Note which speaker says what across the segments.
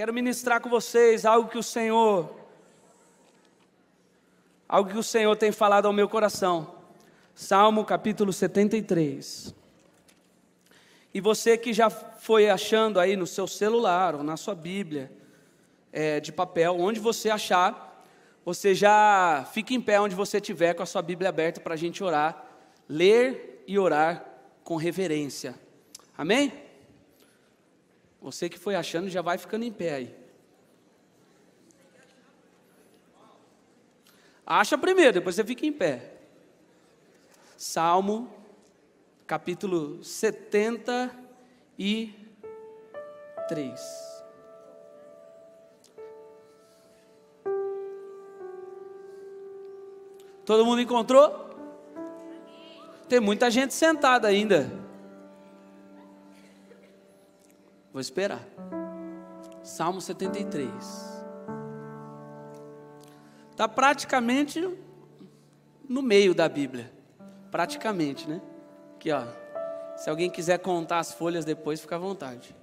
Speaker 1: Quero ministrar com vocês algo que o Senhor tem falado ao meu coração. Salmo capítulo 73. E você que já foi achando aí no seu celular ou na sua Bíblia de papel, onde você achar, você já fica em pé onde você estiver com a sua Bíblia aberta para a gente orar, ler e orar com reverência. Amém? Você que foi achando já vai ficando em pé aí. Acha primeiro, depois você fica em pé. Salmo, capítulo 73. Todo mundo encontrou? Tem muita gente sentada ainda. Vou esperar. Salmo 73. Está praticamente no meio da Bíblia. Praticamente, né? Aqui, ó. Se alguém quiser contar as folhas depois, fica à vontade.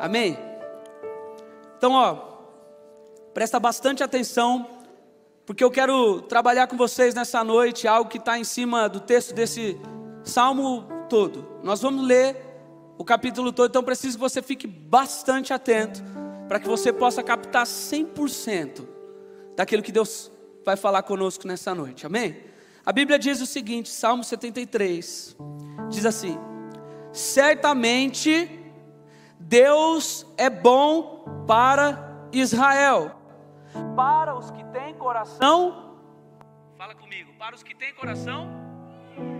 Speaker 1: Amém? Então, ó, presta bastante atenção, porque eu quero trabalhar com vocês nessa noite algo que está em cima do texto desse salmo todo. Nós vamos ler o capítulo todo, então preciso que você fique bastante atento, para que você possa captar 100% daquilo que Deus vai falar conosco nessa noite, amém? A Bíblia diz o seguinte, Salmo 73, diz assim: certamente Deus é bom para Israel, para os que têm coração, fala comigo, para os que têm coração puro.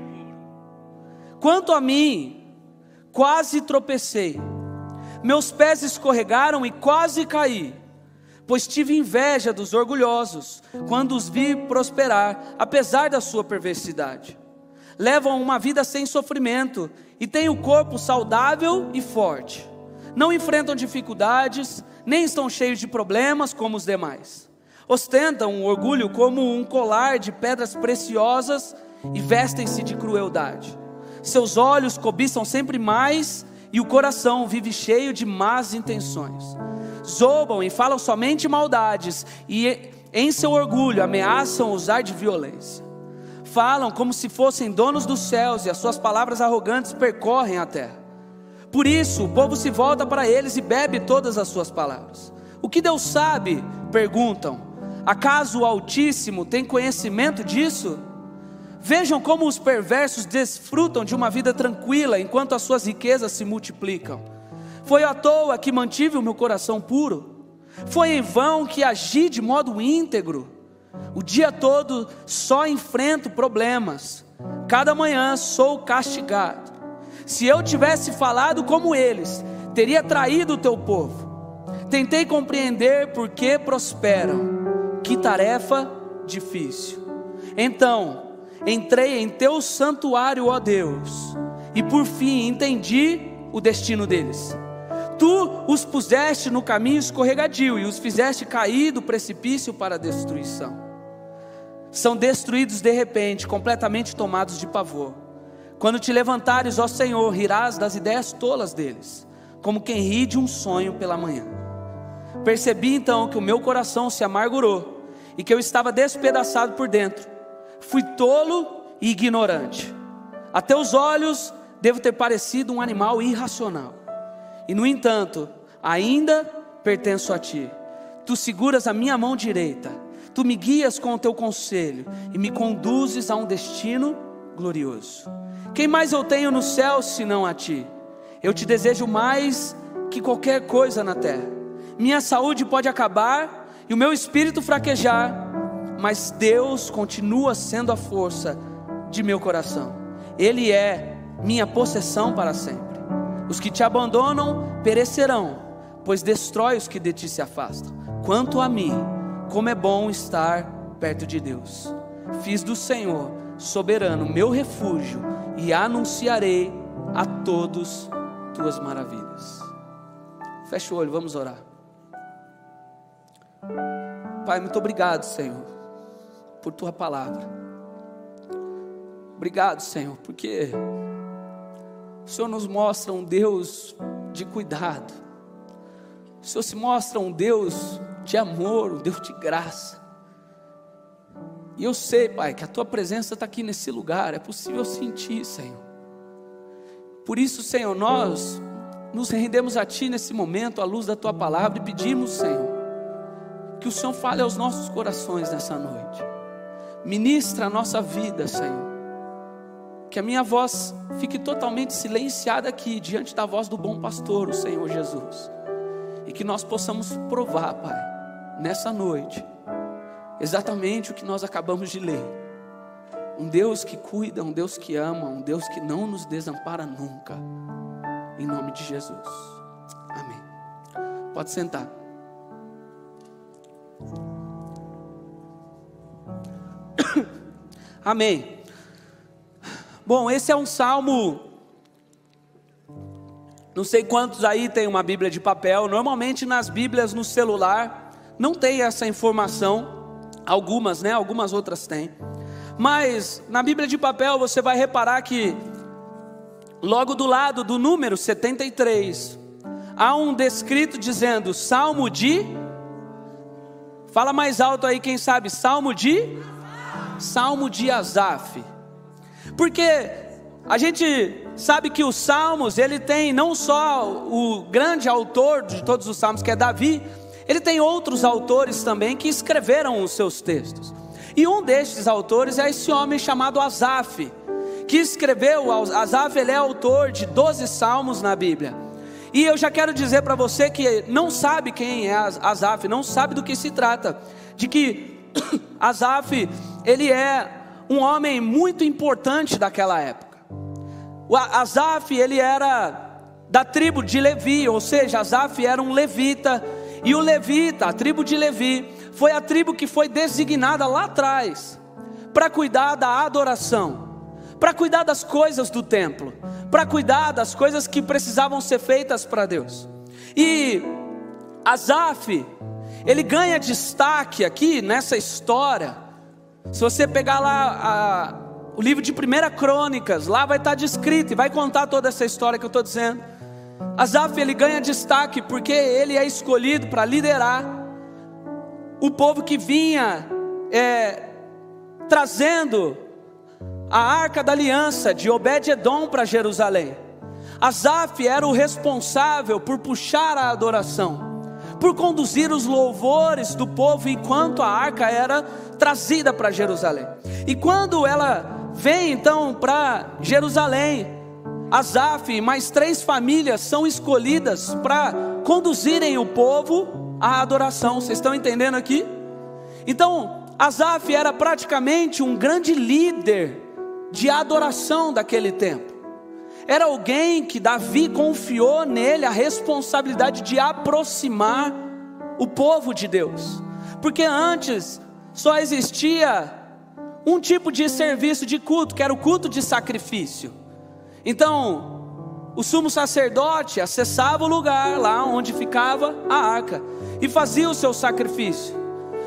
Speaker 1: Quanto a mim, quase tropecei, meus pés escorregaram e quase caí, pois tive inveja dos orgulhosos, quando os vi prosperar, apesar da sua perversidade. Levam uma vida sem sofrimento, e têm o corpo saudável e forte. Não enfrentam dificuldades, nem estão cheios de problemas como os demais. Ostentam o orgulho como um colar de pedras preciosas, e vestem-se de crueldade. Seus olhos cobiçam sempre mais, e o coração vive cheio de más intenções. Zombam e falam somente maldades, e em seu orgulho ameaçam usar de violência. Falam como se fossem donos dos céus, e as suas palavras arrogantes percorrem a terra. Por isso o povo se volta para eles e bebe todas as suas palavras. O que Deus sabe? Perguntam. Acaso o Altíssimo tem conhecimento disso? Vejam como os perversos desfrutam de uma vida tranquila, enquanto as suas riquezas se multiplicam. Foi à toa que mantive o meu coração puro? Foi em vão que agi de modo íntegro? O dia todo só enfrento problemas, cada manhã sou castigado. Se eu tivesse falado como eles, teria traído o teu povo. Tentei compreender por que prosperam, que tarefa difícil. Então entrei em teu santuário, ó Deus, e por fim entendi o destino deles. Tu os puseste no caminho escorregadio e os fizeste cair do precipício para a destruição. São destruídos de repente, completamente tomados de pavor. Quando te levantares, ó Senhor, rirás das ideias tolas deles, como quem ri de um sonho pela manhã. Percebi então que o meu coração se amargurou e que eu estava despedaçado por dentro. Fui tolo e ignorante. A teus olhos devo ter parecido um animal irracional. E no entanto, ainda pertenço a ti. Tu seguras a minha mão direita. Tu me guias com o teu conselho e me conduzes a um destino glorioso. Quem mais eu tenho no céu senão a ti? Eu te desejo mais que qualquer coisa na terra. Minha saúde pode acabar e o meu espírito fraquejar, mas Deus continua sendo a força de meu coração. Ele é minha possessão para sempre. Os que te abandonam perecerão, pois destrói os que de ti se afastam. Quanto a mim, como é bom estar perto de Deus. Fiz do Senhor soberano meu refúgio e anunciarei a todos tuas maravilhas. Fecha o olho, vamos orar. Pai, muito obrigado, Senhor, por tua palavra. Obrigado, Senhor, porque o Senhor nos mostra um Deus de cuidado, O Senhor se mostra um Deus de amor, um Deus de graça. E eu sei, Pai, que a Tua presença está aqui nesse lugar, é possível sentir, Senhor. Por isso, Senhor, nós nos rendemos a Ti nesse momento, à luz da Tua palavra, e pedimos, Senhor, que o Senhor fale aos nossos corações nessa noite. Ministra a nossa vida, Senhor. Que a minha voz fique totalmente silenciada aqui, diante da voz do bom pastor, o Senhor Jesus. E que nós possamos provar, Pai, nessa noite, exatamente o que nós acabamos de ler. Um Deus que cuida, um Deus que ama, um Deus que não nos desampara nunca. Em nome de Jesus. Amém. Pode sentar. Amém. Bom, esse é um salmo. Não sei quantos aí tem uma Bíblia de papel. Normalmente nas Bíblias no celular não tem essa informação. Algumas, né? Algumas outras têm. Mas na Bíblia de papel você vai reparar que logo do lado do número 73 há um descrito dizendo Salmo de... Fala mais alto aí quem sabe. Salmo de Asaf. Porque a gente sabe que os salmos, ele tem não só o grande autor de todos os salmos, que é Davi, ele tem outros autores também que escreveram os seus textos. E um destes autores é esse homem chamado Asaf, que escreveu. Asaf, ele é autor de 12 salmos na Bíblia. E eu já quero dizer para você que não sabe quem é Asaf, não sabe do que se trata, de que Asaf, ele é um homem muito importante daquela época. O Asaf, ele era da tribo de Levi, ou seja, Asaf era um levita. E o levita, a tribo de Levi, foi a tribo que foi designada lá atrás para cuidar da adoração, para cuidar das coisas do templo, para cuidar das coisas que precisavam ser feitas para Deus. E Asaf, ele ganha destaque aqui nessa história. Se você pegar lá o livro de 1 Crônicas, lá vai estar descrito e vai contar toda essa história que eu estou dizendo. Asaf, ele ganha destaque porque ele é escolhido para liderar o povo que vinha trazendo a arca da aliança de Obed-edom para Jerusalém. Asaf era o responsável por puxar a adoração, por conduzir os louvores do povo enquanto a arca era trazida para Jerusalém. E quando ela vem então para Jerusalém, Asaf e mais 3 famílias são escolhidas para conduzirem o povo à adoração. Vocês estão entendendo aqui? Então Asaf era praticamente um grande líder de adoração daquele tempo. Era alguém que Davi confiou nele a responsabilidade de aproximar o povo de Deus, porque antes só existia um tipo de serviço de culto, que era o culto de sacrifício. Então o sumo sacerdote acessava o lugar lá onde ficava a arca e fazia o seu sacrifício.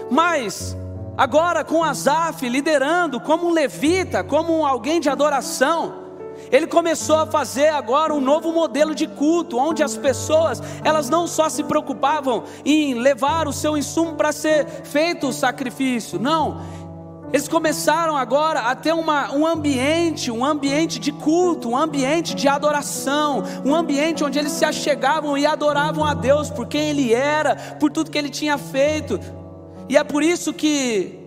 Speaker 1: Mas agora com Asaf liderando como um levita, como alguém de adoração, ele começou a fazer agora um novo modelo de culto, onde as pessoas, elas não só se preocupavam em levar o seu insumo para ser feito o sacrifício, não, eles começaram agora a ter um ambiente de culto, um ambiente de adoração, um ambiente onde eles se achegavam e adoravam a Deus por quem Ele era, por tudo que Ele tinha feito. E é por isso que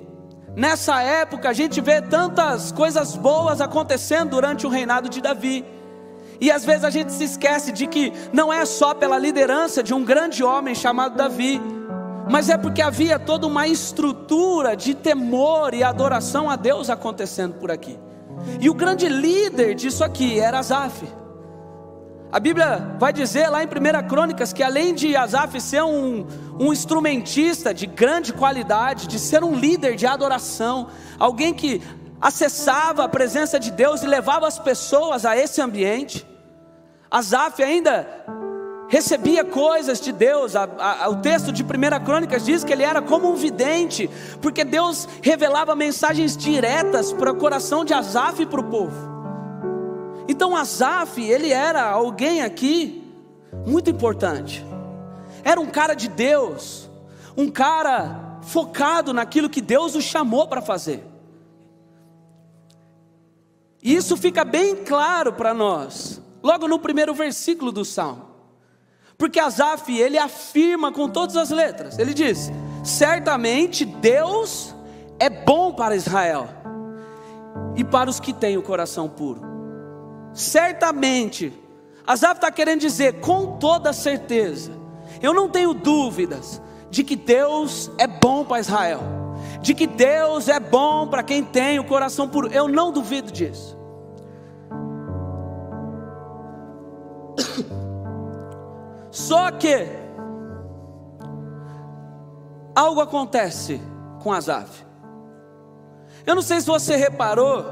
Speaker 1: nessa época a gente vê tantas coisas boas acontecendo durante o reinado de Davi. E às vezes a gente se esquece de que não é só pela liderança de um grande homem chamado Davi, mas é porque havia toda uma estrutura de temor e adoração a Deus acontecendo por aqui. E o grande líder disso aqui era Asaf. A Bíblia vai dizer lá em 1 Crônicas que além de Asaf ser um instrumentista de grande qualidade, de ser um líder de adoração, alguém que acessava a presença de Deus e levava as pessoas a esse ambiente, Asaf ainda recebia coisas de Deus. O texto de 1 Crônicas diz que ele era como um vidente, porque Deus revelava mensagens diretas para o coração de Asaf e para o povo. Então Asaf, ele era alguém aqui muito importante. era um cara de Deus, um cara focado naquilo que Deus o chamou para fazer. E isso fica bem claro para nós, logo no primeiro versículo do Salmo. Porque Asaf, ele afirma com todas as letras, ele diz: certamente Deus é bom para Israel e para os que têm o coração puro. Certamente, Asaf está querendo dizer com toda certeza, eu não tenho dúvidas de que Deus é bom para Israel, de que Deus é bom para quem tem o coração puro. Eu não duvido disso. Só que algo acontece com Asaf. Eu não sei se você reparou,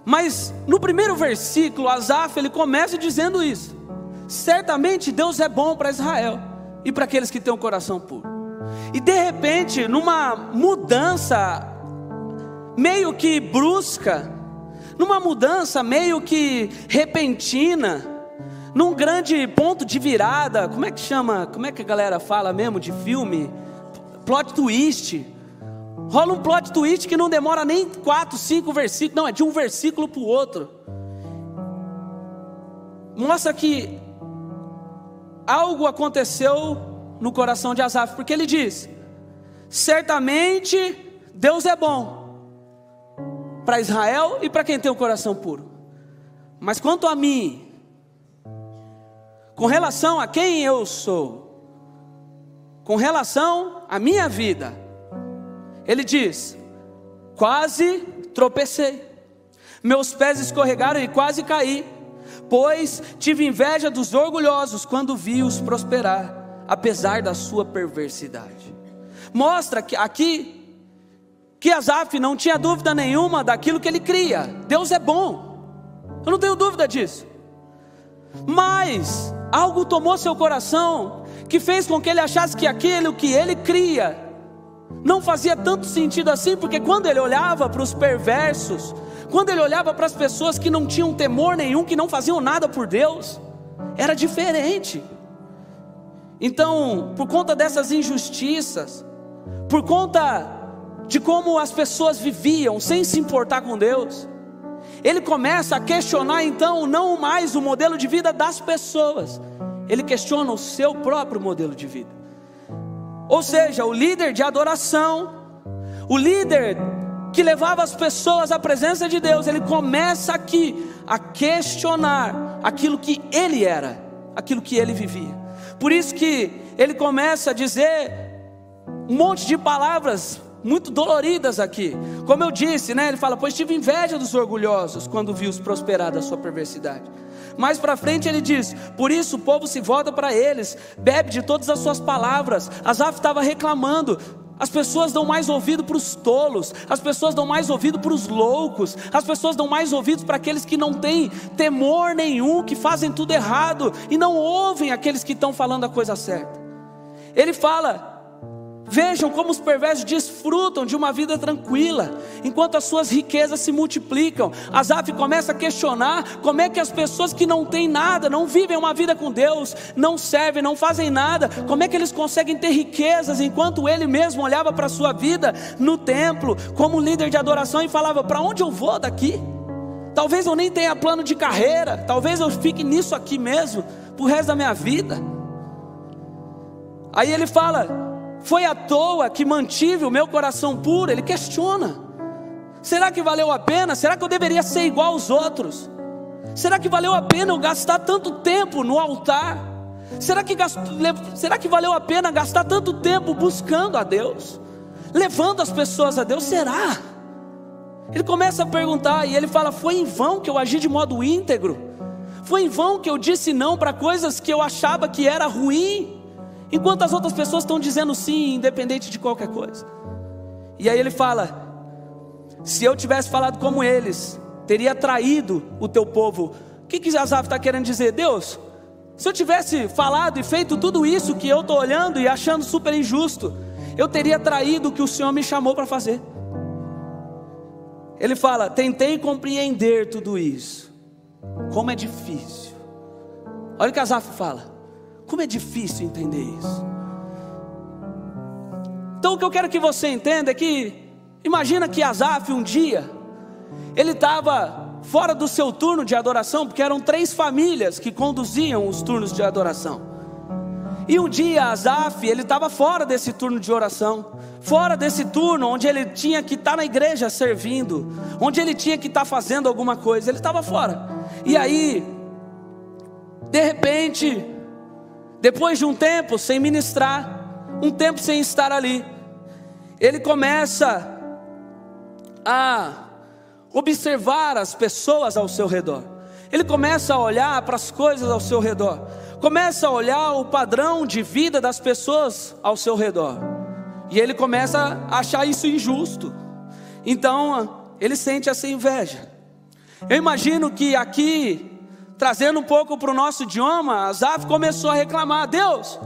Speaker 1: mas no primeiro versículo Asaf, ele começa dizendo isso: certamente Deus é bom para Israel e para aqueles que têm o coração puro. E de repente, numa mudança meio que brusca, numa mudança meio que repentina, num grande ponto de virada, como é que chama, como é que a galera fala mesmo de filme? Plot twist. Rola um plot twist que não demora nem 4, 5 versículos, não, é de um versículo para o outro. Mostra que algo aconteceu no coração de Asaf, porque ele diz: certamente Deus é bom para Israel e para quem tem o coração puro. Mas quanto a mim, com relação a quem eu sou, com relação à minha vida, ele diz: quase tropecei, meus pés escorregaram e quase caí, pois tive inveja dos orgulhosos quando vi-os prosperar, apesar da sua perversidade. Mostra que aqui que Asaf não tinha dúvida nenhuma daquilo que ele cria. Deus é bom, eu não tenho dúvida disso. Mas algo tomou seu coração, que fez com que ele achasse que aquilo que ele cria não fazia tanto sentido assim, porque quando ele olhava para os perversos, quando ele olhava para as pessoas que não tinham temor nenhum, que não faziam nada por Deus, era diferente. Então, por conta dessas injustiças, por conta de como as pessoas viviam sem se importar com Deus, ele começa a questionar então não mais o modelo de vida das pessoas, ele questiona o seu próprio modelo de vida. Ou seja, o líder de adoração, o líder que levava as pessoas à presença de Deus, ele começa aqui a questionar aquilo que ele era, aquilo que ele vivia. Por isso que ele começa a dizer um monte de palavras muito doloridas aqui. Como eu disse, né? Ele fala: pois tive inveja dos orgulhosos quando vi-os prosperar da sua perversidade. Mais para frente ele diz: por isso o povo se volta para eles, bebe de todas as suas palavras. Asaf estava reclamando: as pessoas dão mais ouvido para os tolos, as pessoas dão mais ouvido para os loucos, as pessoas dão mais ouvidos para aqueles que não têm temor nenhum, que fazem tudo errado e não ouvem aqueles que estão falando a coisa certa. Ele fala: vejam como os perversos desfrutam de uma vida tranquila, enquanto as suas riquezas se multiplicam. Asaf começa a questionar como é que as pessoas que não têm nada, não vivem uma vida com Deus, não servem, não fazem nada, como é que eles conseguem ter riquezas, enquanto ele mesmo olhava para a sua vida no templo, como líder de adoração, e falava: para onde eu vou daqui? Talvez eu nem tenha plano de carreira, talvez eu fique nisso aqui mesmo, pro resto da minha vida. Aí ele fala: foi à toa que mantive o meu coração puro. Ele questiona: será que valeu a pena? Será que eu deveria ser igual aos outros? Será que valeu a pena eu gastar tanto tempo no altar? Será que valeu a pena gastar tanto tempo buscando a Deus, levando as pessoas a Deus? Será? Ele começa a perguntar e ele fala: foi em vão que eu agi de modo íntegro? Foi em vão que eu disse não para coisas que eu achava que era ruim, enquanto as outras pessoas estão dizendo sim, independente de qualquer coisa? E aí ele fala: se eu tivesse falado como eles, teria traído o teu povo. O que Asaf está querendo dizer? Deus, se eu tivesse falado e feito tudo isso que eu estou olhando e achando super injusto, eu teria traído o que o Senhor me chamou para fazer. Ele fala: tentei compreender tudo isso, como é difícil. Olha o que Asaf fala: Como é difícil entender isso. Então o que eu quero que você entenda é que, imagina que Asaf um dia, ele estava fora do seu turno de adoração, porque eram 3 famílias que conduziam os turnos de adoração. E um dia Asaf, ele estava fora desse turno de oração, fora desse turno onde ele tinha que estar na igreja servindo, onde ele tinha que estar fazendo alguma coisa, ele estava fora. E aí, de repente, depois de um tempo sem ministrar, um tempo sem estar ali, ele começa a observar as pessoas ao seu redor. Ele começa a olhar para as coisas ao seu redor, começa a olhar o padrão de vida das pessoas ao seu redor, e ele começa a achar isso injusto. Então ele sente essa inveja. Eu imagino que aqui, trazendo um pouco para o nosso idioma, Asaf começou a reclamar: Deus,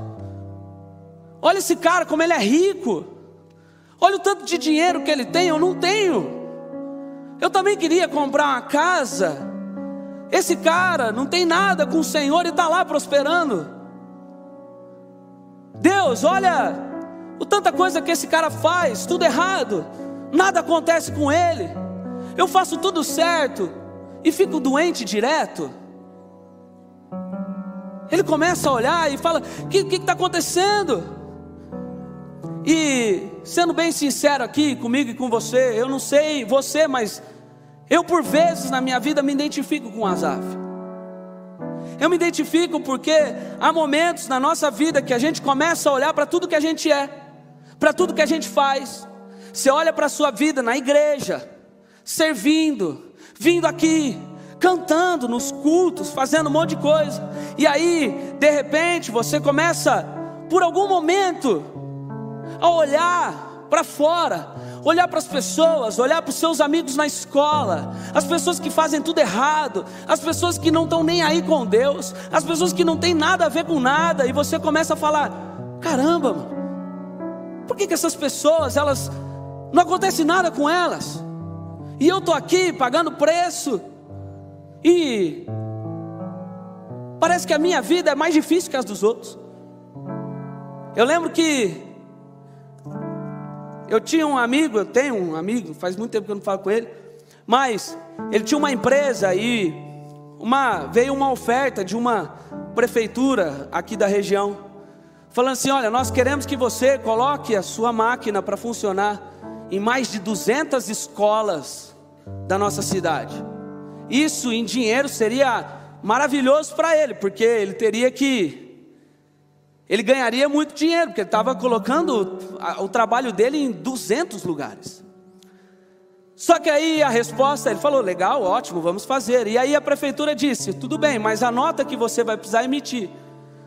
Speaker 1: olha esse cara como ele é rico, olha o tanto de dinheiro que ele tem, eu não tenho. Eu também queria comprar uma casa. Esse cara não tem nada com o Senhor e está lá prosperando. Deus, olha o tanta coisa que esse cara faz, tudo errado, nada acontece com ele. Eu faço tudo certo e fico doente direto. Ele começa a olhar e fala: o que está acontecendo? E sendo bem sincero aqui comigo e com você, eu não sei você, mas eu por vezes na minha vida me identifico com Asaf. Eu me identifico porque há momentos na nossa vida que a gente começa a olhar para tudo que a gente é, para tudo que a gente faz. Você olha para a sua vida na igreja, servindo, vindo aqui, cantando nos cultos, fazendo um monte de coisa. E aí, de repente, você começa, por algum momento, a olhar para fora, olhar para as pessoas, olhar para os seus amigos na escola, as pessoas que fazem tudo errado, as pessoas que não estão nem aí com Deus, as pessoas que não têm nada a ver com nada, e você começa a falar: caramba, mano, por que essas pessoas, elas não acontece nada com elas, e eu estou aqui pagando preço, e parece que a minha vida é mais difícil que as dos outros. Eu lembro que eu tinha um amigo, eu tenho um amigo, faz muito tempo que eu não falo com ele, mas ele tinha uma empresa e veio uma oferta de uma prefeitura aqui da região, falando assim: olha, nós queremos que você coloque a sua máquina para funcionar em mais de 200 escolas da nossa cidade. Isso em dinheiro seria maravilhoso para ele, porque ele ganharia muito dinheiro, porque ele estava colocando o trabalho dele em 200 lugares. Só que aí a resposta, ele falou: legal, ótimo, vamos fazer. E aí a prefeitura disse: tudo bem, mas a nota que você vai precisar emitir,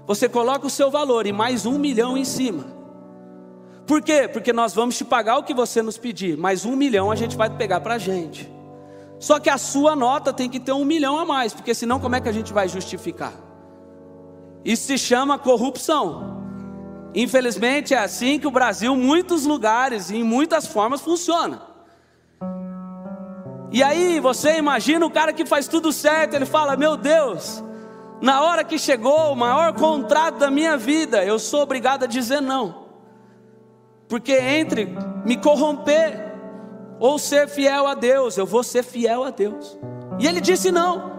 Speaker 1: você coloca o seu valor e mais 1 milhão em cima. Por quê? Porque nós vamos te pagar o que você nos pedir, mais 1 milhão a gente vai pegar para a gente. Só que a sua nota tem que ter 1 milhão a mais, porque senão como é que a gente vai justificar? Isso se chama corrupção. Infelizmente é assim que o Brasil, em muitos lugares e em muitas formas, funciona. E aí você imagina o cara que faz tudo certo, ele fala: meu Deus, na hora que chegou o maior contrato da minha vida, eu sou obrigado a dizer não, porque entre me corromper ou ser fiel a Deus, eu vou ser fiel a Deus. E ele disse não,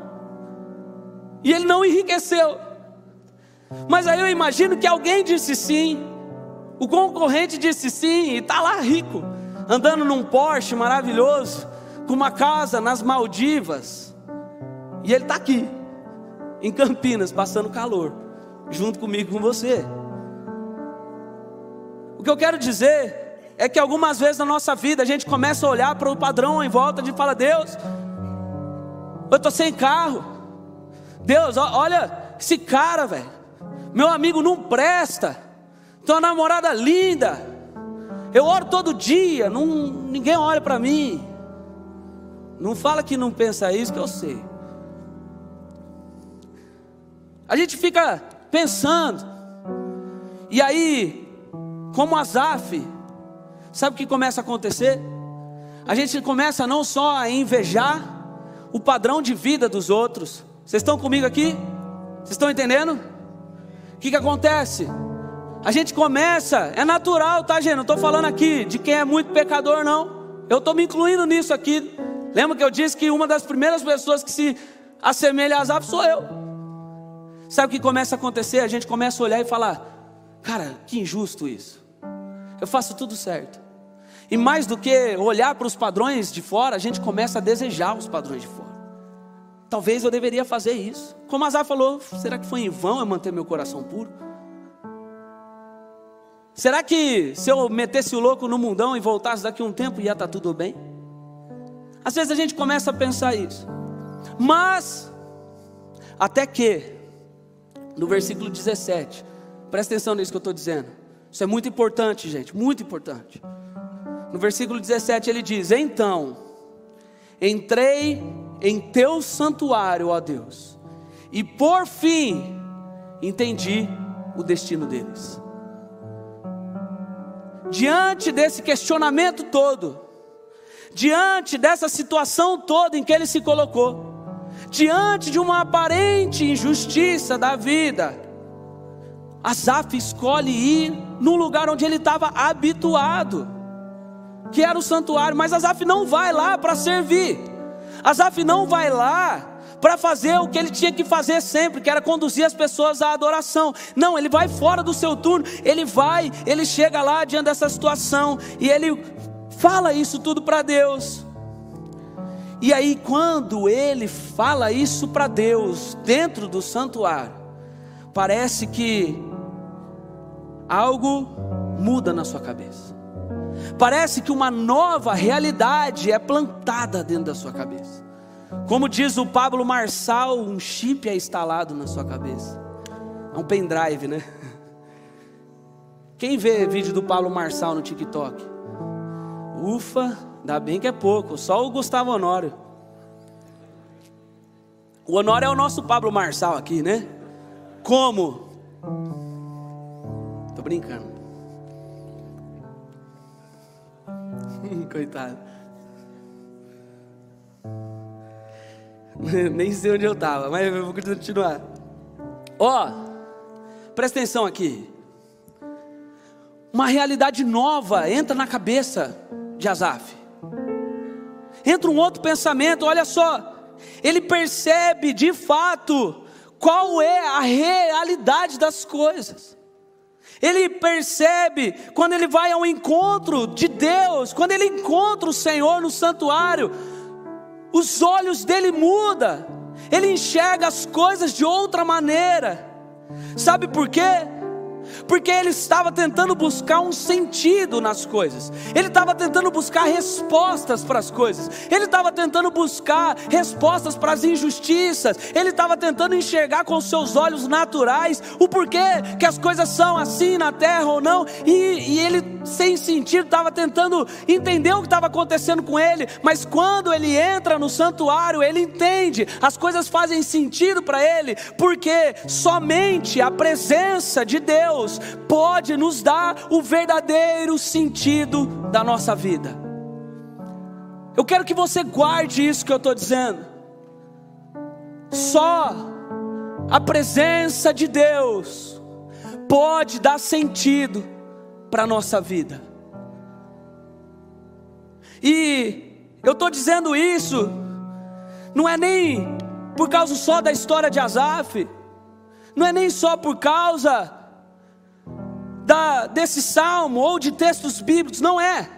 Speaker 1: e ele não enriqueceu. Mas aí eu imagino que alguém disse sim, o concorrente disse sim, e está lá rico, andando num Porsche maravilhoso, com uma casa nas Maldivas, e ele está aqui, em Campinas, passando calor, junto comigo, com você. O que eu quero dizer é que algumas vezes na nossa vida a gente começa a olhar para o padrão em volta, a gente fala: Deus, eu estou sem carro, Deus, olha esse cara, velho, meu amigo não presta, tem uma namorada linda, eu oro todo dia, ninguém olha para mim. Não fala que não pensa isso, que eu sei. A gente fica pensando, e aí, como Asaf, sabe o que começa a acontecer? A gente começa não só a invejar o padrão de vida dos outros. Vocês estão comigo aqui? Vocês estão entendendo? o que acontece? A gente começa, é natural, tá, gente? Não estou falando aqui de quem é muito pecador, não. Eu estou me incluindo nisso aqui. Lembra que eu disse que uma das primeiras pessoas que se assemelha a Asaf sou eu. Sabe o que começa a acontecer? A gente começa a olhar e falar: cara, que injusto isso. Eu faço tudo certo. E mais do que olhar para os padrões de fora, a gente começa a desejar os padrões de fora. Talvez eu deveria fazer isso. Como Asaf falou, será que foi em vão eu manter meu coração puro? Será que se eu metesse o louco no mundão e voltasse daqui a um tempo, ia estar tudo bem? Às vezes a gente começa a pensar isso. Mas, até que, no versículo 17, presta atenção nisso que eu estou dizendo. Isso é muito importante, gente, muito importante. No versículo 17 ele diz: então, entrei em teu santuário, ó Deus, e por fim, entendi o destino deles. Diante desse questionamento todo, diante dessa situação toda em que ele se colocou, diante de uma aparente injustiça da vida, Asaf escolhe ir num lugar onde ele estava habituado, que era o santuário. Mas Asaf não vai lá para servir, Asaf não vai lá para fazer o que ele tinha que fazer sempre, que era conduzir as pessoas à adoração. Não, ele vai fora do seu turno, ele chega lá diante dessa situação, e ele fala isso tudo para Deus. E aí quando ele fala isso para Deus, dentro do santuário, parece que algo muda na sua cabeça. Parece que uma nova realidade é plantada dentro da sua cabeça. Como diz o Pablo Marçal, um chip é instalado na sua cabeça. É um pendrive, né? Quem vê vídeo do Pablo Marçal no TikTok? Ufa, ainda bem que é pouco, só o Gustavo Honório. O Honório é o nosso Pablo Marçal aqui, né? Como? Tô brincando. Coitado. Nem sei onde eu estava, mas eu vou continuar. Ó, presta atenção aqui. Uma realidade nova entra na cabeça de Asaf. Entra um outro pensamento, olha só. Ele percebe de fato qual é a realidade das coisas. Ele percebe quando ele vai ao encontro de Deus, quando ele encontra o Senhor no santuário, os olhos dele mudam, ele enxerga as coisas de outra maneira. Sabe por quê? Porque ele estava tentando buscar um sentido nas coisas, ele estava tentando buscar respostas para as coisas, ele estava tentando buscar respostas para as injustiças, ele estava tentando enxergar com seus olhos naturais o porquê que as coisas são assim na terra ou não, e ele sem sentido estava tentando entender o que estava acontecendo com ele. Mas quando ele entra no santuário, ele entende, as coisas fazem sentido para ele, porque somente a presença de Deus pode nos dar o verdadeiro sentido da nossa vida. Eu quero que você guarde isso que eu estou dizendo. Só a presença de Deus pode dar sentido para a nossa vida. E eu estou dizendo isso, não é nem por causa só da história de Asaf, não é nem só por causa desse salmo ou de textos bíblicos, não é.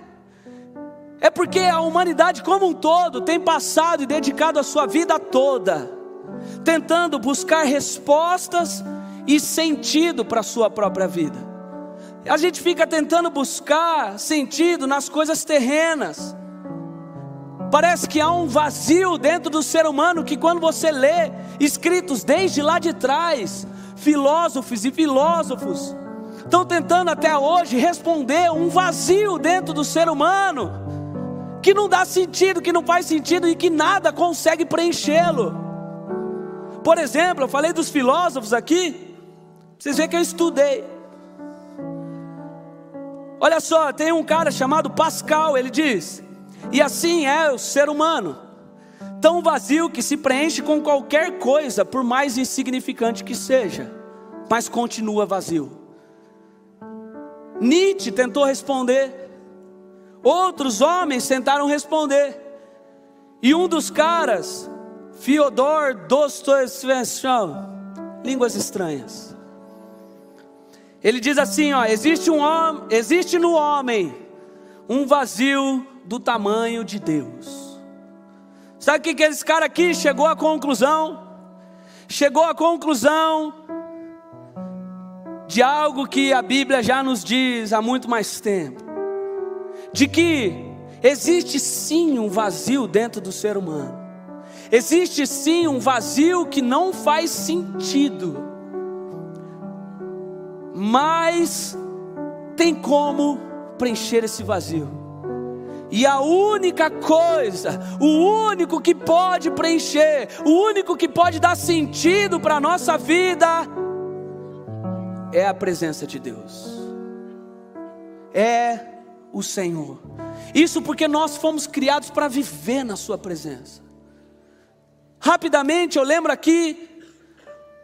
Speaker 1: É porque a humanidade como um todo tem passado e dedicado a sua vida toda tentando buscar respostas e sentido para a sua própria vida. A gente fica tentando buscar sentido nas coisas terrenas. Parece que há um vazio dentro do ser humano que, quando você lê escritos desde lá de trás, filósofos e filósofos estão tentando até hoje responder um vazio dentro do ser humano, que não dá sentido, que não faz sentido e que nada consegue preenchê-lo. Por exemplo, eu falei dos filósofos aqui, vocês veem que eu estudei. Olha só, tem um cara chamado Pascal, ele diz: e assim é o ser humano, tão vazio que se preenche com qualquer coisa, por mais insignificante que seja. mas continua vazio. Nietzsche tentou responder, outros homens tentaram responder, e um dos caras, Fyodor Dostoiévski, línguas estranhas, ele diz assim, existe no homem um vazio do tamanho de Deus. Sabe o que esse cara aqui chegou à conclusão? Chegou à conclusão de algo que a Bíblia já nos diz há muito mais tempo, de que existe sim um vazio dentro do ser humano, existe sim um vazio que não faz sentido, mas tem como preencher esse vazio, e a única coisa, o único que pode preencher, o único que pode dar sentido para a nossa vida, é a presença de Deus, é o Senhor. Isso porque nós fomos criados para viver na sua presença. Rapidamente eu lembro aqui,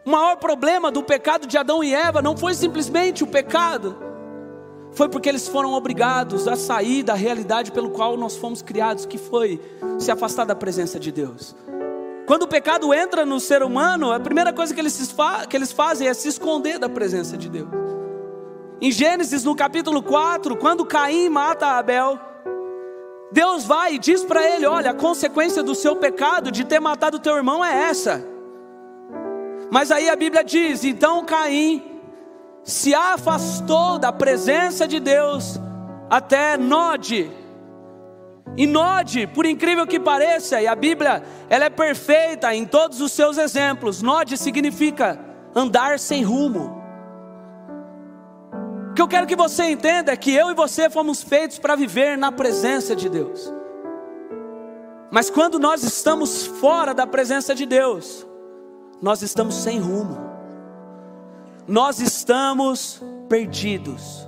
Speaker 1: o maior problema do pecado de Adão e Eva não foi simplesmente o pecado, foi porque eles foram obrigados a sair da realidade pelo qual nós fomos criados, que foi se afastar da presença de Deus. Quando o pecado entra no ser humano, a primeira coisa que eles fazem é se esconder da presença de Deus. Em Gênesis, no capítulo 4, quando Caim mata Abel, Deus vai e diz para ele: olha, a consequência do seu pecado de ter matado teu irmão é essa. Mas aí a Bíblia diz: então Caim se afastou da presença de Deus até Nod. E Nod, por incrível que pareça, e a Bíblia ela é perfeita em todos os seus exemplos, Nod significa andar sem rumo. O que eu quero que você entenda é que eu e você fomos feitos para viver na presença de Deus. Mas quando nós estamos fora da presença de Deus, nós estamos sem rumo, nós estamos perdidos,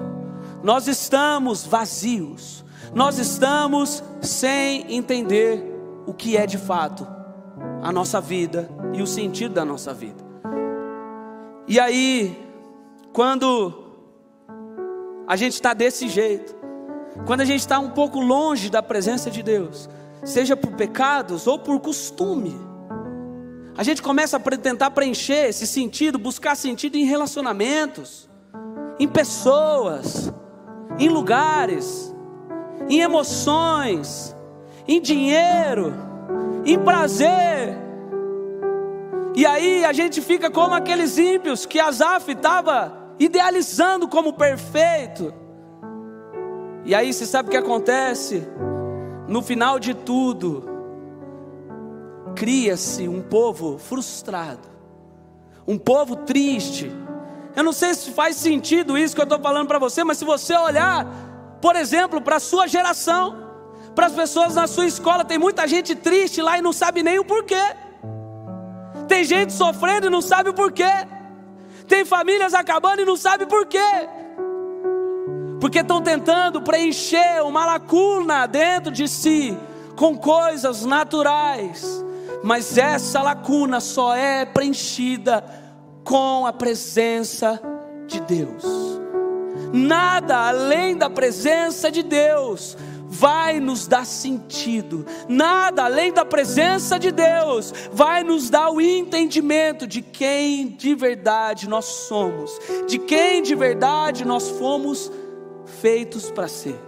Speaker 1: nós estamos vazios, nós estamos sem entender o que é de fato a nossa vida e o sentido da nossa vida. E aí, quando a gente está desse jeito, quando a gente está um pouco longe da presença de Deus, seja por pecados ou por costume, a gente começa a tentar preencher esse sentido, buscar sentido em relacionamentos, em pessoas, em lugares, em emoções, em dinheiro, em prazer. E aí a gente fica como aqueles ímpios que Asaf estava idealizando como perfeito. E aí você sabe o que acontece? No final de tudo, cria-se um povo frustrado, um povo triste. Eu não sei se faz sentido isso que eu estou falando para você, mas se você olhar, por exemplo, para a sua geração, para as pessoas na sua escola, tem muita gente triste lá e não sabe nem o porquê. Tem gente sofrendo e não sabe o porquê. Tem famílias acabando e não sabe por quê. Porque estão tentando preencher uma lacuna dentro de si com coisas naturais. Mas essa lacuna só é preenchida com a presença de Deus. Nada além da presença de Deus vai nos dar sentido. Nada além da presença de Deus vai nos dar o entendimento de quem de verdade nós somos, de quem de verdade nós fomos feitos para ser.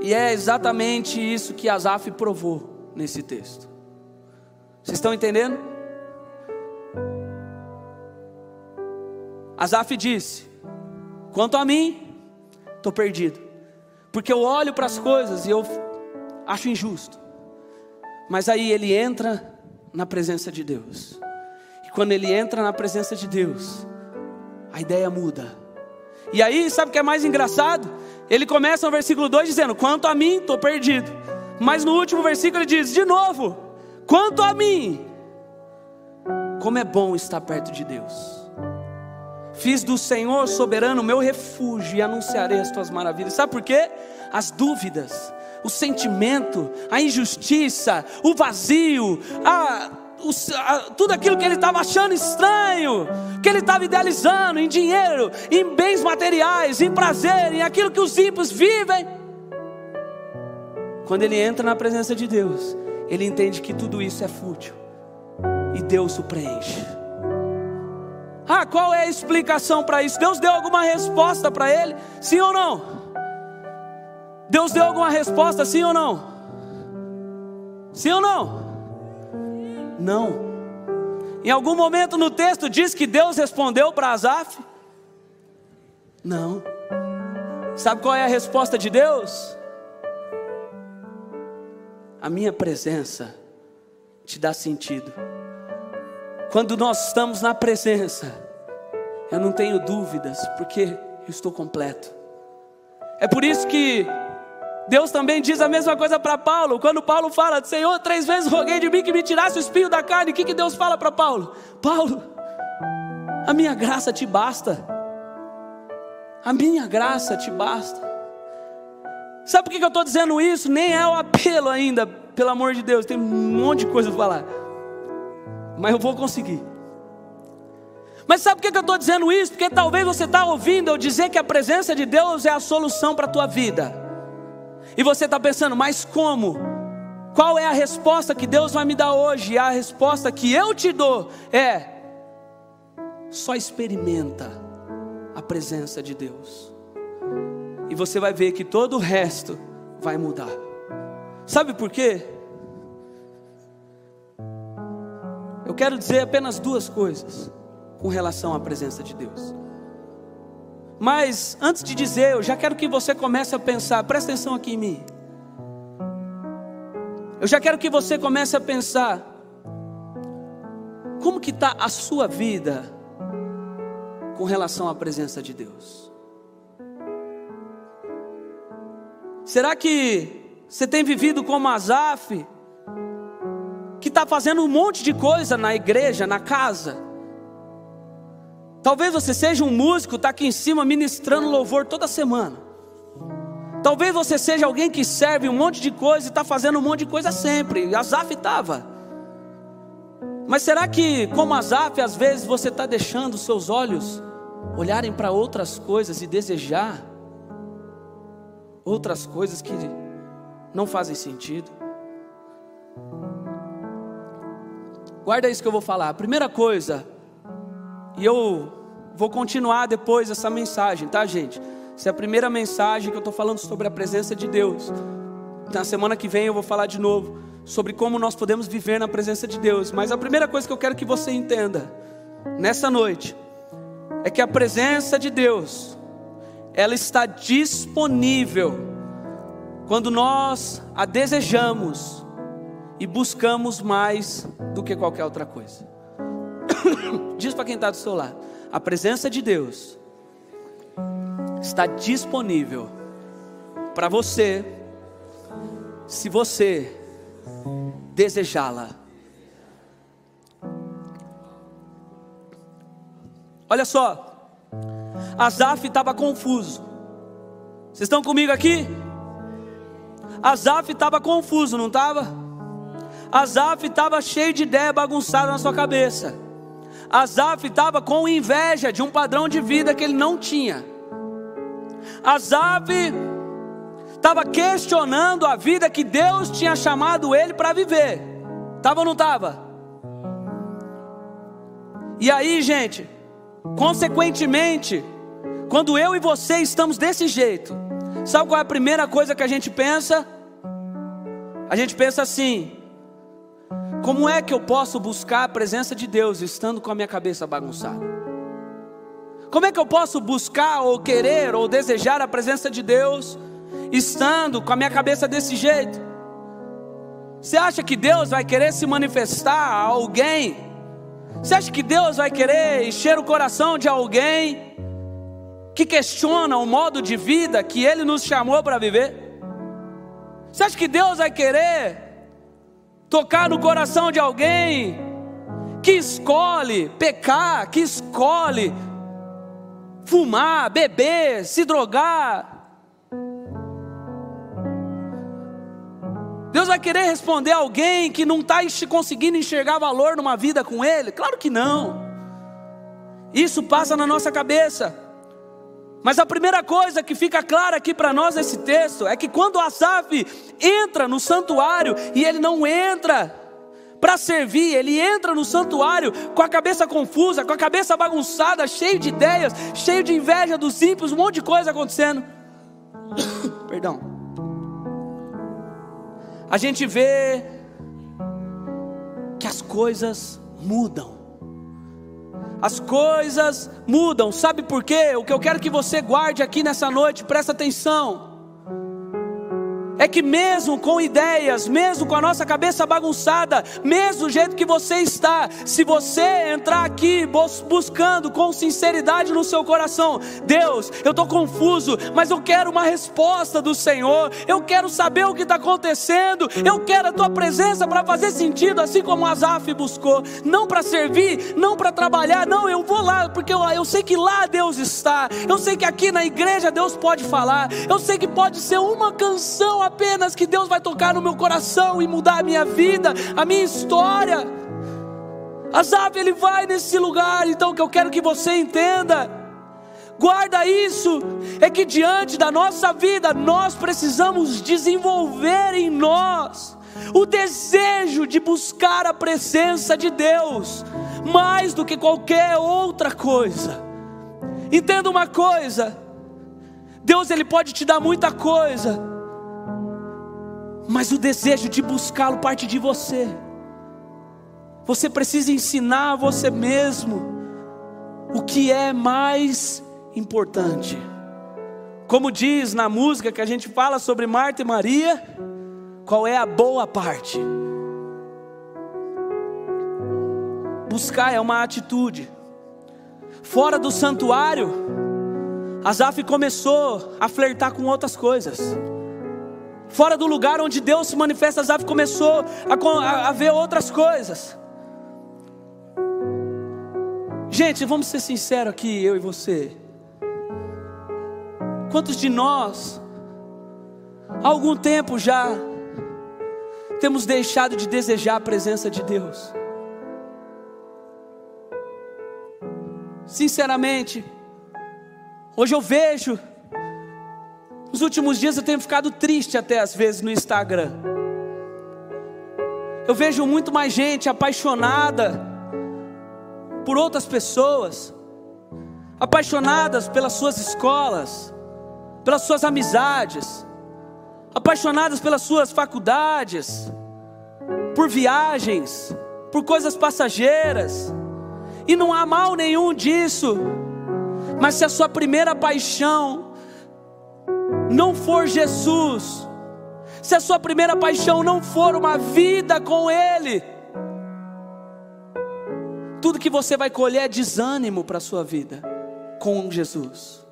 Speaker 1: E é exatamente isso que Asaf provou nesse texto. Vocês estão entendendo? Asaf disse: quanto a mim, estou perdido, porque eu olho para as coisas e eu acho injusto. Mas aí ele entra na presença de Deus, e quando ele entra na presença de Deus, a ideia muda. E aí, sabe o que é mais engraçado? Ele começa no versículo 2 dizendo: quanto a mim, estou perdido. Mas no último versículo ele diz de novo: quanto a mim, como é bom estar perto de Deus. Fiz do Senhor soberano meu refúgio e anunciarei as tuas maravilhas. Sabe por quê? As dúvidas, o sentimento, a injustiça, o vazio, tudo aquilo que ele estava achando estranho, que ele estava idealizando em dinheiro, em bens materiais, em prazer, em aquilo que os ímpios vivem. Quando ele entra na presença de Deus, ele entende que tudo isso é fútil e Deus o preenche. Qual é a explicação para isso? Deus deu alguma resposta para ele? Sim ou não? Deus deu alguma resposta, sim ou não? Sim ou não? Não. Em algum momento no texto diz que Deus respondeu para Asaf? Não. Sabe qual é a resposta de Deus? A minha presença te dá sentido. Quando nós estamos na presença, eu não tenho dúvidas, porque eu estou completo. É por isso que Deus também diz a mesma coisa para Paulo. Quando Paulo fala: Senhor, 3 vezes roguei de mim que me tirasse o espinho da carne. O que Deus fala para Paulo? Paulo, a minha graça te basta. A minha graça te basta. Sabe por que eu estou dizendo isso? Nem é o apelo ainda, pelo amor de Deus. Tem um monte de coisa para falar, mas eu vou conseguir. Mas sabe por que eu estou dizendo isso? Porque talvez você está ouvindo eu dizer que a presença de Deus é a solução para a tua vida. E você está pensando: mas como? Qual é a resposta que Deus vai me dar hoje? E a resposta que eu te dou é: só experimenta a presença de Deus, e você vai ver que todo o resto vai mudar. Sabe por quê? Eu quero dizer apenas 2 coisas com relação à presença de Deus. Mas antes de dizer, eu já quero que você comece a pensar. Presta atenção aqui em mim. Eu já quero que você comece a pensar: como que está a sua vida com relação à presença de Deus? Será que você tem vivido como Asaf, que está fazendo um monte de coisa na igreja, na casa? Talvez você seja um músico, está aqui em cima ministrando louvor toda semana. Talvez você seja alguém que serve um monte de coisa e está fazendo um monte de coisa sempre. Asaf estava. Mas será que, como Asaf, às vezes você está deixando os seus olhos olharem para outras coisas e desejar outras coisas que não fazem sentido? Guarda isso que eu vou falar. A primeira coisa, e eu vou continuar depois essa mensagem, tá, gente? Essa é a primeira mensagem que eu estou falando sobre a presença de Deus. Na semana que vem eu vou falar de novo sobre como nós podemos viver na presença de Deus. Mas a primeira coisa que eu quero que você entenda nessa noite é que a presença de Deus, ela está disponível quando nós a desejamos e buscamos mais do que qualquer outra coisa. Diz para quem está do seu lado: a presença de Deus está disponível para você, se você desejá-la. Olha só, Asaf estava confuso. Vocês estão comigo aqui? Asaf estava confuso, não estava? Asaf estava cheio de ideia bagunçada na sua cabeça. Asaf estava com inveja de um padrão de vida que ele não tinha. Asaf estava questionando a vida que Deus tinha chamado ele para viver. Estava ou não estava? E aí, gente, consequentemente, quando eu e você estamos desse jeito, sabe qual é a primeira coisa que a gente pensa? A gente pensa assim: como é que eu posso buscar a presença de Deus estando com a minha cabeça bagunçada? Como é que eu posso buscar ou querer ou desejar a presença de Deus estando com a minha cabeça desse jeito? Você acha que Deus vai querer se manifestar a alguém? Você acha que Deus vai querer encher o coração de alguém que questiona o modo de vida que Ele nos chamou para viver? Você acha que Deus vai querer tocar no coração de alguém que escolhe pecar, que escolhe fumar, beber, se drogar? Deus vai querer responder a alguém que não está conseguindo enxergar valor numa vida com Ele? Claro que não. Isso passa na nossa cabeça. Mas a primeira coisa que fica clara aqui para nós nesse texto é que quando Asaf entra no santuário, e ele não entra para servir, ele entra no santuário com a cabeça confusa, com a cabeça bagunçada, cheio de ideias, cheio de inveja dos ímpios, um monte de coisa acontecendo. Perdão. A gente vê que as coisas mudam. As coisas mudam, sabe por quê? O que eu quero que você guarde aqui nessa noite, presta atenção, é que mesmo com ideias, mesmo com a nossa cabeça bagunçada, mesmo do jeito que você está, se você entrar aqui buscando com sinceridade no seu coração: Deus, eu estou confuso, mas eu quero uma resposta do Senhor, eu quero saber o que está acontecendo, eu quero a Tua presença para fazer sentido, assim como Asaf buscou, não para servir, não para trabalhar, não, eu vou lá, porque eu sei que lá Deus está, eu sei que aqui na igreja Deus pode falar, eu sei que pode ser uma canção apenas que Deus vai tocar no meu coração e mudar a minha vida, a minha história. Asaf, ele vai nesse lugar. Então o que eu quero que você entenda, guarda isso, é que diante da nossa vida nós precisamos desenvolver em nós o desejo de buscar a presença de Deus mais do que qualquer outra coisa. Entenda uma coisa: Deus, ele pode te dar muita coisa, mas o desejo de buscá-lo parte de você. Você precisa ensinar a você mesmo o que é mais importante. Como diz na música que a gente fala sobre Marta e Maria, qual é a boa parte? Buscar é uma atitude. Fora do santuário, Asaf começou a flertar com outras coisas. Fora do lugar onde Deus se manifesta, Asaf começou a ver outras coisas. Gente, vamos ser sinceros aqui, eu e você. Quantos de nós, há algum tempo já, temos deixado de desejar a presença de Deus? Sinceramente, hoje eu vejo, nos últimos dias eu tenho ficado triste até às vezes no Instagram. Eu vejo muito mais gente apaixonada por outras pessoas, apaixonadas pelas suas escolas, pelas suas amizades, apaixonadas pelas suas faculdades, por viagens, por coisas passageiras. E não há mal nenhum disso, mas se a sua primeira paixão não for Jesus, se a sua primeira paixão não for uma vida com Ele, tudo que você vai colher é desânimo para a sua vida com Jesus.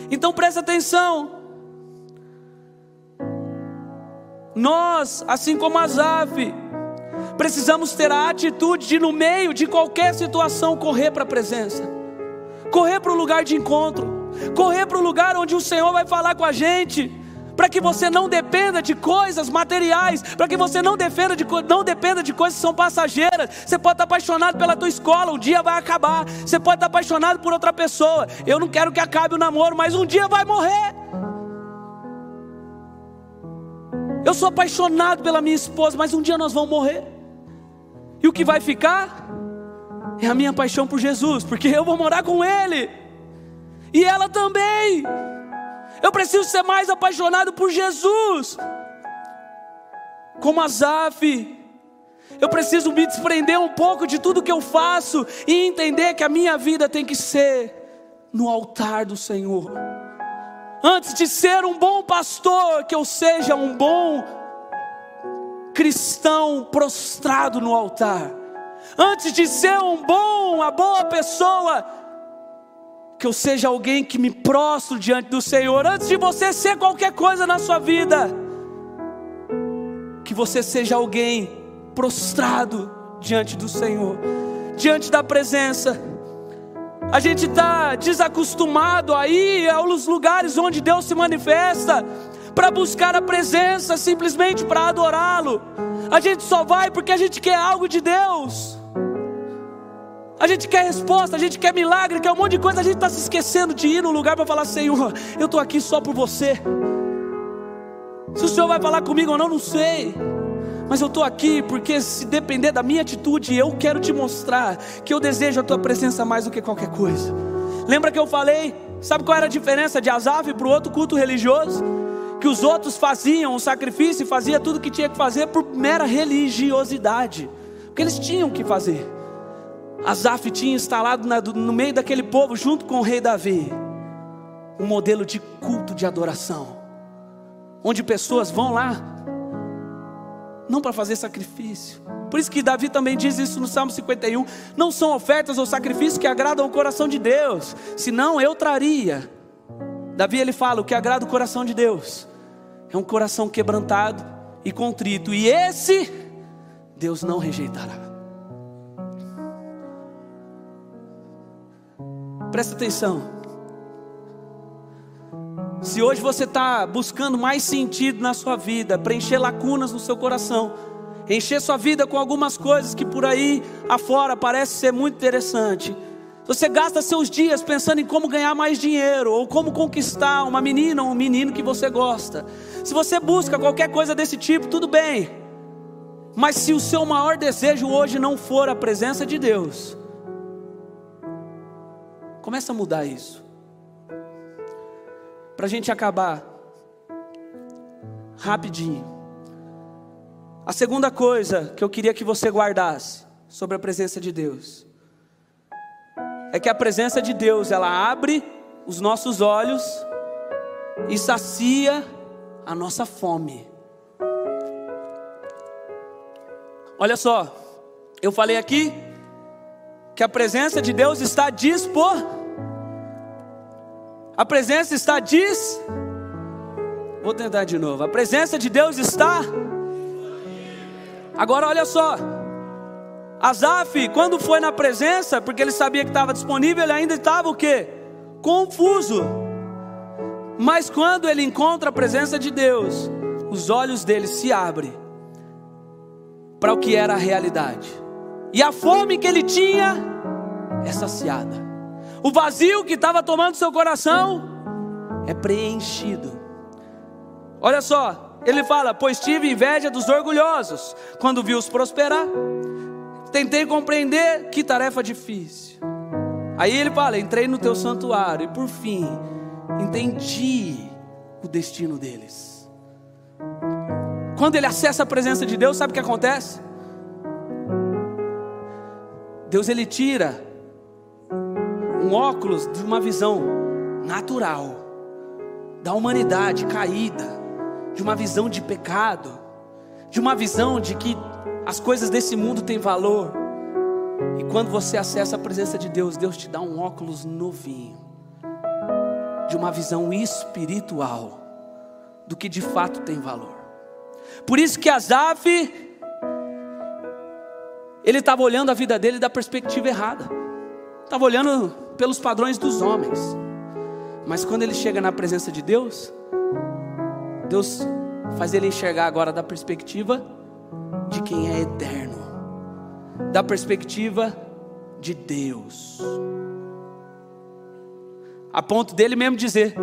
Speaker 1: Então presta atenção. Nós, assim como Asaf, precisamos ter a atitude de, no meio de qualquer situação, correr para a presença, correr para o lugar de encontro, correr para o lugar onde o Senhor vai falar com a gente, para que você não dependa de coisas materiais, para que você não dependa de coisas que são passageiras. Você pode estar apaixonado pela tua escola, um dia vai acabar. Você pode estar apaixonado por outra pessoa. Eu não quero que acabe o namoro, mas um dia vai morrer. Eu sou apaixonado pela minha esposa, mas um dia nós vamos morrer. E o que vai ficar é a minha paixão por Jesus, porque eu vou morar com Ele, e ela também. Eu preciso ser mais apaixonado por Jesus. Como Asaf, eu preciso me desprender um pouco de tudo que eu faço e entender que a minha vida tem que ser no altar do Senhor. Antes de ser um bom pastor, que eu seja um bom cristão prostrado no altar. Antes de ser uma boa pessoa, que eu seja alguém que me prostro diante do Senhor. Antes de você ser qualquer coisa na sua vida, que você seja alguém prostrado diante do Senhor, diante da presença. A gente está desacostumado a ir aos lugares onde Deus se manifesta, para buscar a presença, simplesmente para adorá-lo. A gente só vai porque a gente quer algo de Deus. A gente quer resposta, a gente quer milagre, quer um monte de coisa. A gente está se esquecendo de ir no lugar para falar: Senhor, eu estou aqui só por você. Se o Senhor vai falar comigo ou não, não sei. Mas eu estou aqui porque, se depender da minha atitude, eu quero te mostrar que eu desejo a tua presença mais do que qualquer coisa. Lembra que eu falei? Sabe qual era a diferença de Asaf para o outro culto religioso? Que os outros faziam o sacrifício e faziam tudo o que tinha que fazer por mera religiosidade, porque eles tinham que fazer. Asaf tinha instalado no meio daquele povo, junto com o rei Davi, um modelo de culto de adoração, onde pessoas vão lá, não para fazer sacrifício. Por isso que Davi também diz isso no Salmo 51, não são ofertas ou sacrifícios que agradam o coração de Deus, senão eu traria. Davi ele fala, o que agrada o coração de Deus é um coração quebrantado e contrito, e esse Deus não rejeitará. Presta atenção. Se hoje você está buscando mais sentido na sua vida, preencher lacunas no seu coração, encher sua vida com algumas coisas que por aí afora parece ser muito interessante, você gasta seus dias pensando em como ganhar mais dinheiro, ou como conquistar uma menina ou um menino que você gosta. Se você busca qualquer coisa desse tipo, tudo bem. Mas se o seu maior desejo hoje não for a presença de Deus, começa a mudar isso. Para a gente acabar rapidinho, a segunda coisa que eu queria que você guardasse sobre a presença de Deus é que a presença de Deus, ela abre os nossos olhos e sacia a nossa fome. Olha só, eu falei aqui que a presença de Deus está a presença está vou tentar de novo. A presença de Deus está. Agora olha só, Asaf, quando foi na presença, porque ele sabia que estava disponível, ele ainda estava o quê? Confuso. Mas quando ele encontra a presença de Deus, os olhos dele se abrem para o que era a realidade, e a fome que ele tinha é saciada. O vazio que estava tomando seu coração é preenchido. Olha só, ele fala: pois tive inveja dos orgulhosos quando vi-os prosperar. Tentei compreender, que tarefa difícil. Aí ele fala: entrei no teu santuário e por fim entendi o destino deles. Quando ele acessa a presença de Deus, sabe o que acontece? Deus ele tira um óculos de uma visão natural da humanidade caída, de uma visão de pecado, de uma visão de que as coisas desse mundo têm valor. E quando você acessa a presença de Deus, Deus te dá um óculos novinho, de uma visão espiritual do que de fato tem valor. Por isso que Asaf, ele estava olhando a vida dele da perspectiva errada, estava olhando pelos padrões dos homens. Mas quando ele chega na presença de Deus, Deus faz ele enxergar agora da perspectiva de quem é eterno, da perspectiva de Deus, a ponto dele mesmo dizer: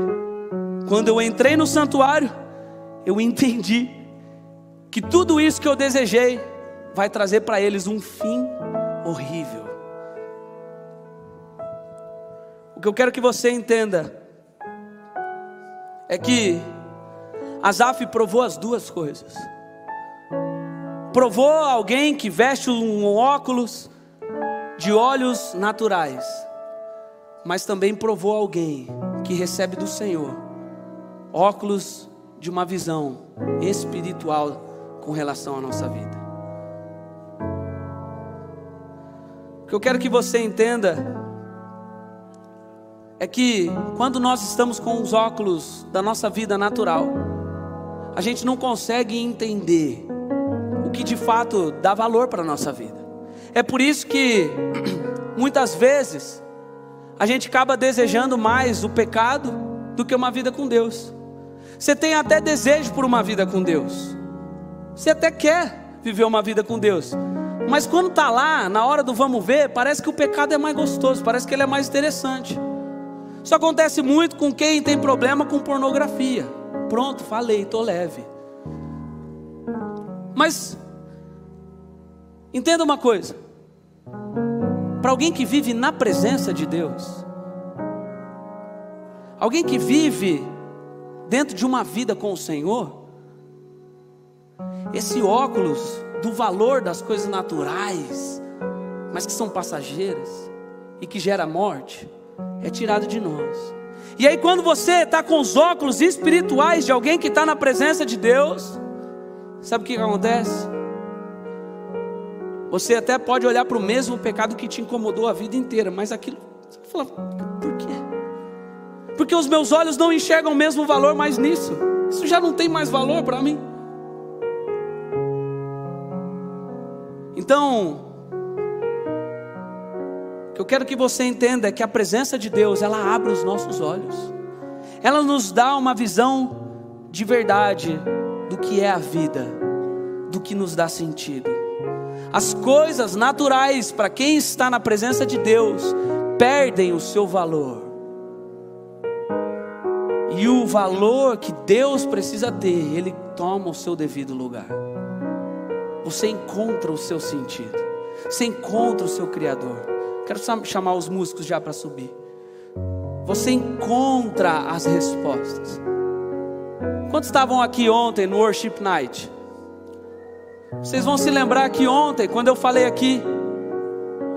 Speaker 1: quando eu entrei no santuário, eu entendi que tudo isso que eu desejei vai trazer para eles um fim horrível. O que eu quero que você entenda é que Asaf provou as duas coisas. Provou alguém que veste um óculos de olhos naturais, mas também provou alguém que recebe do Senhor óculos de uma visão espiritual com relação à nossa vida. O que eu quero que você entenda é que quando nós estamos com os óculos da nossa vida natural, a gente não consegue entender o que de fato dá valor para a nossa vida. É por isso que muitas vezes a gente acaba desejando mais o pecado do que uma vida com Deus. Você tem até desejo por uma vida com Deus. Você até quer viver uma vida com Deus. Mas quando está lá, na hora do vamos ver, parece que o pecado é mais gostoso, parece que ele é mais interessante. Isso acontece muito com quem tem problema com pornografia. Pronto, falei, estou leve. Mas, entenda uma coisa. Para alguém que vive na presença de Deus, alguém que vive dentro de uma vida com o Senhor, esse óculos do valor das coisas naturais, mas que são passageiras e que gera morte, é tirado de nós. E aí quando você está com os óculos espirituais de alguém que está na presença de Deus, sabe o que acontece? Você até pode olhar para o mesmo pecado que te incomodou a vida inteira, mas aquilo, você fala, por quê? Porque os meus olhos não enxergam o mesmo valor mais nisso. Isso já não tem mais valor para mim. Então, o que eu quero que você entenda é que a presença de Deus, ela abre os nossos olhos. Ela nos dá uma visão de verdade do que é a vida, do que nos dá sentido. As coisas naturais, para quem está na presença de Deus, perdem o seu valor. E o valor que Deus precisa ter, Ele toma o seu devido lugar. Você encontra o seu sentido. Você encontra o seu Criador. Quero chamar os músicos já para subir. Você encontra as respostas. Quantos estavam aqui ontem no Worship Night? Vocês vão se lembrar que ontem, quando eu falei aqui,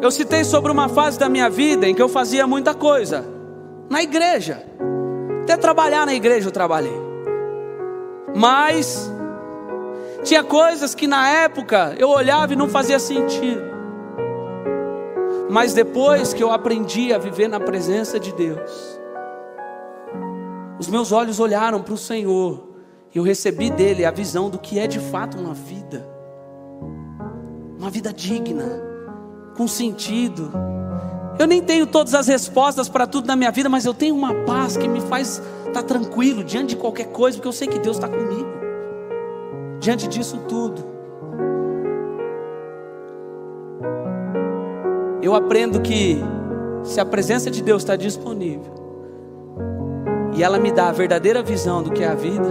Speaker 1: eu citei sobre uma fase da minha vida em que eu fazia muita coisa na igreja. Até trabalhar na igreja eu trabalhei. Mas tinha coisas que na época eu olhava e não fazia sentido. Mas depois que eu aprendi a viver na presença de Deus, os meus olhos olharam para o Senhor e eu recebi dele a visão do que é de fato uma vida digna, com sentido. Eu nem tenho todas as respostas para tudo na minha vida, mas eu tenho uma paz que me faz estar tranquilo diante de qualquer coisa, porque eu sei que Deus está comigo diante disso tudo. Eu aprendo que se a presença de Deus está disponível e ela me dá a verdadeira visão do que é a vida,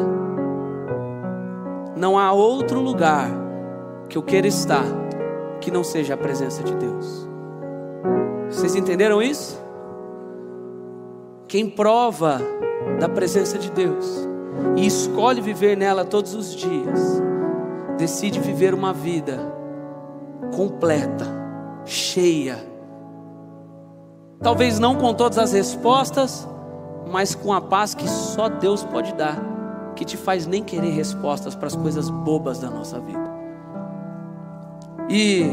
Speaker 1: não há outro lugar que eu queira estar que não seja a presença de Deus. Vocês entenderam isso? Quem prova da presença de Deus e escolhe viver nela todos os dias, decide viver uma vida completa, cheia. Talvez não com todas as respostas, mas com a paz que só Deus pode dar, que te faz nem querer respostas para as coisas bobas da nossa vida. E,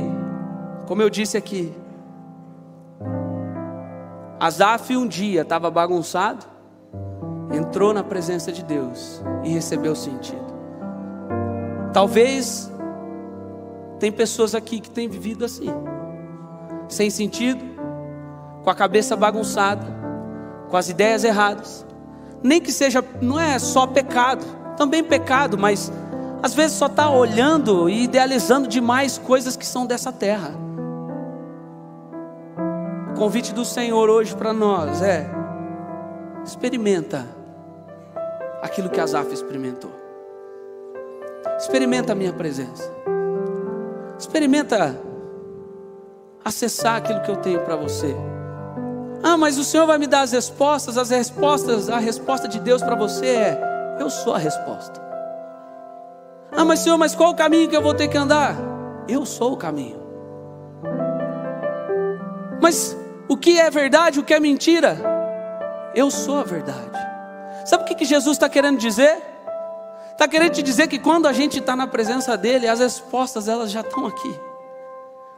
Speaker 1: como eu disse aqui, Asaf um dia estava bagunçado, entrou na presença de Deus e recebeu sentido. Talvez tem pessoas aqui que têm vivido assim, sem sentido, com a cabeça bagunçada, com as ideias erradas. Nem que seja, não é só pecado, também pecado, mas às vezes só está olhando e idealizando demais coisas que são dessa terra. O convite do Senhor hoje para nós é: experimenta aquilo que Asaf experimentou. Experimenta a minha presença. Experimenta acessar aquilo que eu tenho para você. Ah, mas o Senhor vai me dar as respostas. A resposta de Deus para você é: eu sou a resposta. Ah, mas Senhor, mas qual o caminho que eu vou ter que andar? Eu sou o caminho. Mas o que é verdade, o que é mentira? Eu sou a verdade. Sabe o que Jesus está querendo dizer? Está querendo te dizer que quando a gente está na presença dEle, as respostas elas já estão aqui.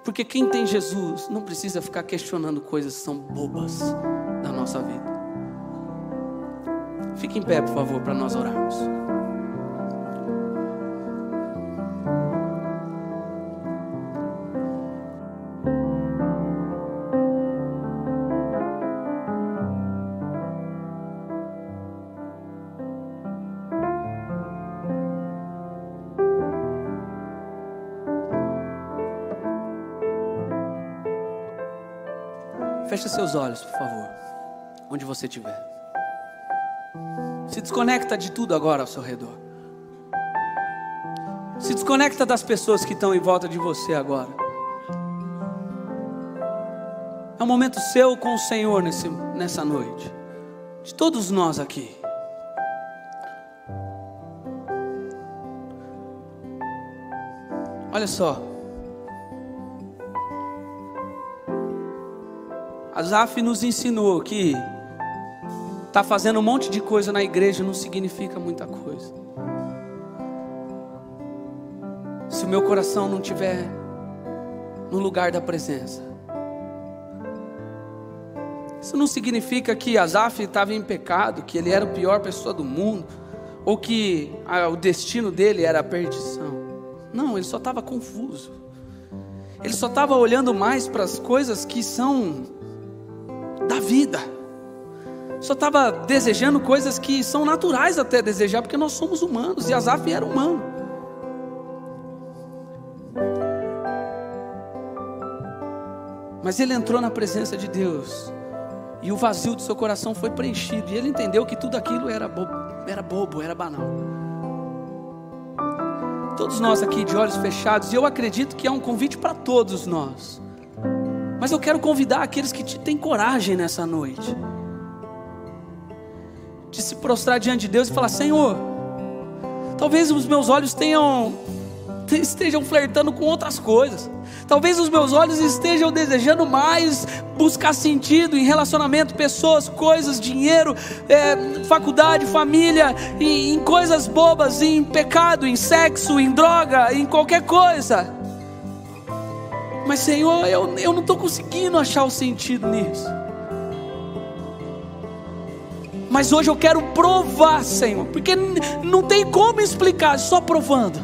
Speaker 1: Porque quem tem Jesus não precisa ficar questionando coisas que são bobas da nossa vida. Fique em pé, por favor, para nós orarmos. Feche seus olhos, por favor, onde você estiver. Se desconecta de tudo agora ao seu redor. Se desconecta das pessoas que estão em volta de você agora. É um momento seu com o Senhor nessa noite. De todos nós aqui. Olha só. Asaf nos ensinou que tá fazendo um monte de coisa na igreja não significa muita coisa. Se o meu coração não estiver no lugar da presença. Isso não significa que Asaf estava em pecado, que ele era a pior pessoa do mundo, ou que o destino dele era a perdição. Não, ele só estava confuso. Ele só estava olhando mais para as coisas que são da vida. Só estava desejando coisas que são naturais até desejar, porque nós somos humanos, e Asaf era humano. Mas ele entrou na presença de Deus, e o vazio do seu coração foi preenchido, e ele entendeu que tudo aquilo era bobo, era banal. Todos nós aqui de olhos fechados, e eu acredito que é um convite para todos nós. Mas eu quero convidar aqueles que têm coragem nessa noite, de se prostrar diante de Deus e falar: Senhor, talvez os meus olhos estejam flertando com outras coisas. Talvez os meus olhos estejam desejando mais buscar sentido em relacionamento, pessoas, coisas, dinheiro, faculdade, família, em coisas bobas, em pecado, em sexo, em droga, em qualquer coisa. Mas Senhor, eu não estou conseguindo achar o sentido nisso. Mas hoje eu quero provar, Senhor, porque não tem como explicar, só provando.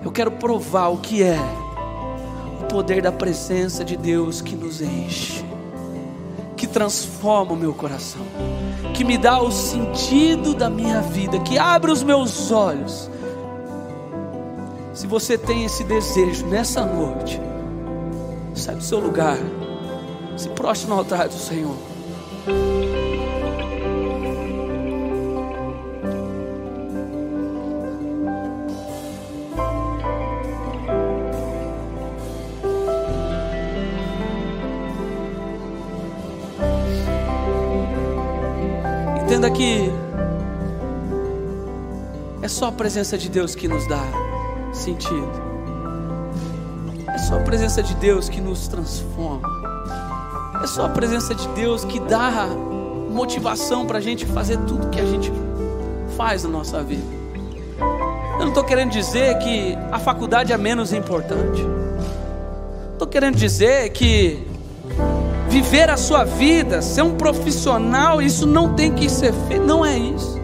Speaker 1: Eu quero provar o que é o poder da presença de Deus que nos enche, que transforma o meu coração, que me dá o sentido da minha vida, que abre os meus olhos. Se você tem esse desejo nessa noite, sai do seu lugar, se prostre no altar do Senhor. Entenda que é só a presença de Deus que nos dá sentido. É só a presença de Deus que nos transforma. É só a presença de Deus que dá motivação para a gente fazer tudo que a gente faz na nossa vida. Eu não estou querendo dizer que a faculdade é menos importante. Estou querendo dizer que viver a sua vida, ser um profissional, isso não tem que ser feito. Não é isso.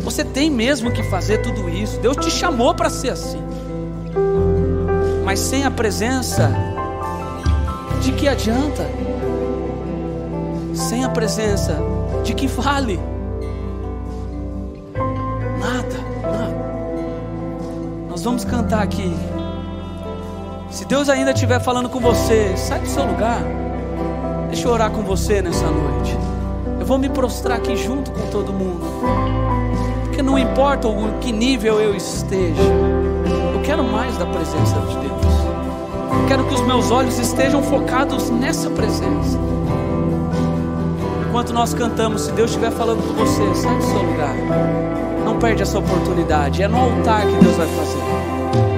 Speaker 1: Você tem mesmo que fazer tudo isso. Deus te chamou para ser assim. Mas sem a presença, de que adianta? Sem a presença, de que vale? Nada. Nós vamos cantar aqui. Se Deus ainda estiver falando com você, sai do seu lugar. Deixa eu orar com você nessa noite. Eu vou me prostrar aqui junto com todo mundo, porque não importa em que nível eu esteja, eu quero mais da presença de Deus. Eu quero que os meus olhos estejam focados nessa presença. Enquanto nós cantamos, se Deus estiver falando com você, sai do seu lugar. Não perde essa oportunidade. É no altar que Deus vai fazer.